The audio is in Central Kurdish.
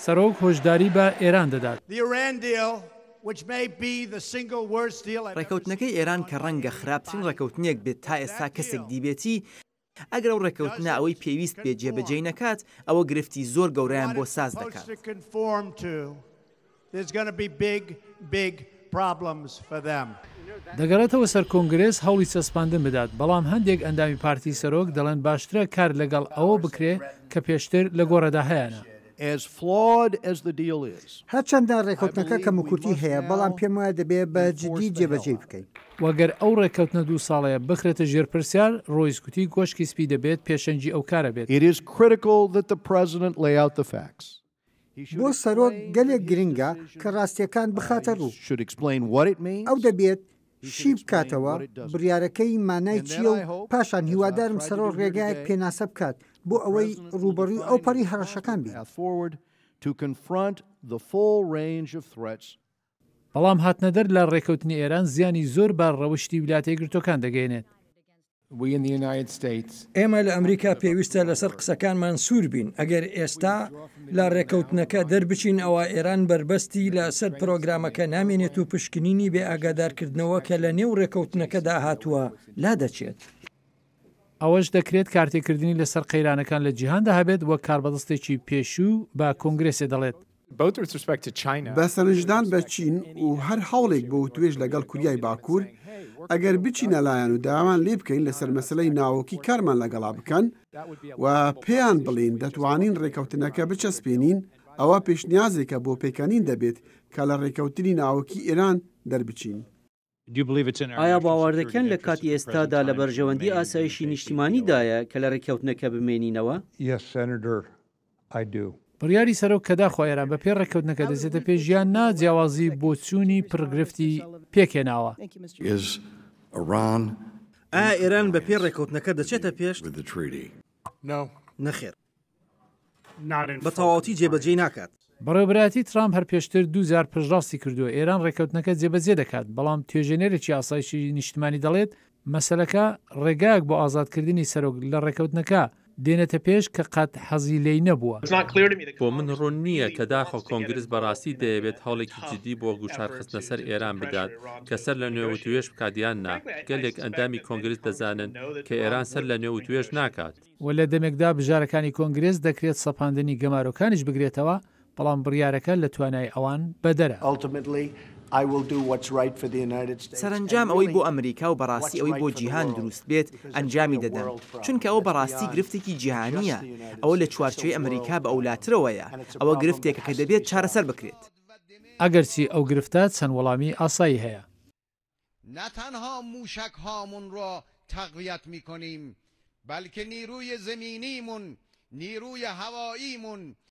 سەرۆک هۆشداری بە ئێران دەدات. ڕێکەوتنەکەی ئێران کە ڕەنگە خراپترین ڕێکەوتنێک بێت تا ئێستا کەسێک دیبێتی، ئەگەر ئەو ڕێکەوتنە ئەوەی پێویست بێت جێبەجێ نەکات، ئەوە گرفتی زۆر گەورەیان بۆ ساز دەکات. دەگەڕێتەوە سەر کۆنگرێس هەوڵی چەسپاندن بدات، بەڵام هەندێک ئەندامی پارتی سەرۆک دەڵێن باشترە کار لەگەڵ ئەوە بکرێ کە پێشتر لە گۆڕەدا هەیەە. هەرچەندە ڕێکەوتنەکە کەم و کورتی هەیە، بەڵام پێم وایە دەبێت بە جدی جێبەجێ بکەین. وەگەر ئەو ڕێکەوتنە 2 ساڵەیە بخرێتە ژێرپرسیار، ڕۆیسکوتی کۆشکی سپی دەبێت پێشەنگی ئەو کارە بێت. بۆ سەرۆک گەلێک گرنگە کە ڕاستیەکان بخاتە ڕوو. ئەو دەبێت شی بکاتەوە بڕیارەکەی مانای چییە و پاشان هیوادارم سەرۆک ڕێگایەک پێناسە بکات بۆ ئەوەی ڕوبەڕووی ئەو پەڕی هەڕەشەکان بێت. بەڵام هاتنەدەر لە ڕێکەوتنی ئێران زیانی زۆر بە ڕەوشتی ویلایەتە یەکگرتووەکان دەگەێنێت. ئێمە لە ئەمریکا پێویستە لەسەر قسەکانمان سوور بین. ئەگەر ئێستا لە ڕێکەوتنەکە دەربچین، ئەوە ئێران بربەستی لەسەر پرۆگرامەکە نامێنێت و پشکنینی بێ ئاگادارکردنەوە کە لە نێو ڕێکەوتنەکەدا هاتووە لا دەچێت. ئەوەش دەکرێت کارتێکردنی لەسەر قەیرانەکان لە جیهاندا هەبێت وەک کاربەدەستێکی پێشوو بە کۆنگرێسێ دەڵێت. بە سەرنجدان بە چین و هەر هەوڵێک بۆ توێژ لەگەڵ کوریای باکوور، ئەگەر بچینە لایەن و داوان لێ بکەین لەسەر مەسلەی ناوەکی کارمان لەگەڵا بکەن و پێیان بڵین دەتوانین ڕێکەوتنەکە بچەسپێنین، ئەوە پێشنیازێکە بۆ پێکەنین دەبێت کە لە ڕێکەوتنی ناوەکی ئێران دەربچین. ئایا باوەڕ دەکەن لە کاتی ئێستادا لە بەرژەوەندی ئاسایشی نیشتیمانیدایە کە لە ڕێکەوتنەکە بمێنینەوە؟ بڕیاری سەرۆک کە داخوا ئێران بە پێ ڕێکەوتنەکە دەچێتە پێش یان نا جیاوازی بۆ چوونی پرگرفتی پێکێناوە. ئایا ئێران بە پێ ڕێکەوتنەکە دەچێتە پێش؟ نەخێر، بە تەواوەتی جێبەجێ ناکات. بەڕێوەبەرایەتی ترامپ هەر پێشتر 2000 پشتڕاستی کردووە ئێران ڕێکەوتنەکە جێبەجێ دەکات، بەڵام توێژێنەرێکی ئاسایشی نیشتیمانی دەڵێت مەسەلەکە ڕێگایەک بۆ ئازادکردنی سەرۆک لە ڕێکەوتنەکە دێنێتە پێش کە قەت حەزی لێی نەبووە. بۆ من ڕوون نییە کە داخۆ کۆنگرس بەڕاستی دەیەوێت هەوڵێکی جدی بۆ گوشارخستنە سەر ئێران بدات کە سەر لە نوێوتوێژ بکاتیان نا. گەلێک ئەندامی کۆنگرس دەزانن کە ئێران سەر لە نوێوتوێژ ناکات. و لە دەمێکدا بژارەکانی کۆنگرس دەکرێت سەپاندنی گەمارۆکانیش بگرێتەوە، بەڵام بڕیارەکە لە توانای ئەوان بەدەرە. سەرنجام ئەوەی بۆ ئەمریکا و بەڕاستی ئەوەی بۆ جیهان دروست بێت ئەنجامی دەدەن، چونکە ئەوە بەڕاستی گرفتێکی جیهانیە. ئەوە لە چوارچێوەی ئەمریکا بە ئەولاترەوەیە. ئەوە گرفتێکە کە دەبێت چارەسەر بکرێت. ئەگەرچی ئەو گرفتە چەند وەڵامی ئاسایی هەیە. نه تنها موشک هامون را تقویت میکنیم، بلکه نیروی زمینیمون، نیروی هواییمون